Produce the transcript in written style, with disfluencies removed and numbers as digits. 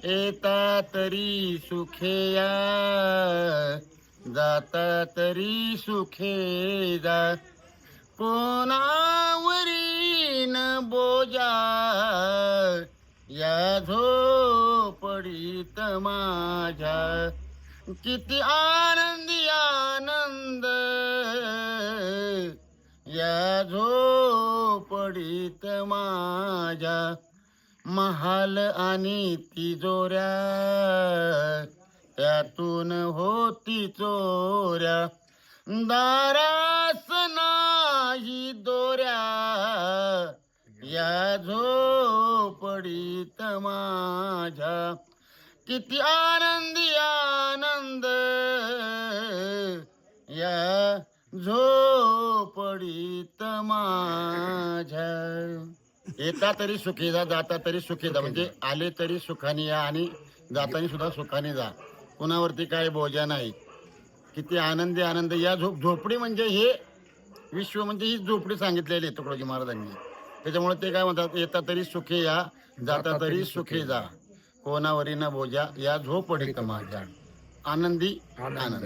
येता तरी सुखेया, जाता तरी सुखे जा. कोणावरी न बोजा, या झोपडीत माझ्या. किती आनंदी आनंद, या झोपडीत माझ्या. महाल आणि तिजोऱ्या, त्यातून होती चोऱ्या. दारास नाही दोऱ्या, या झोपडीत माझ्या. किती आनंदी आनंद, या झोपडीत माझ्या. येता तरी सुखी जा, जाता तरी सुखी जा. म्हणजे आले तरी सुखाने या आणि जाताना सुद्धा सुखाने जा. कुणावरती काय बोजा नाही. किती आनंदी आनंद, या झोपडी म्हणजे हे विश्व, म्हणजे ही झोपडी सांगितलेली आहे तुकडोजी महाराजांनी. त्याच्यामुळे ते काय म्हणतात, येता तरी सुखी या, जाता तरी सुखी जा. कोणावरी न बोजा, या झोपडीत माझ्या. आनंदी आनंद.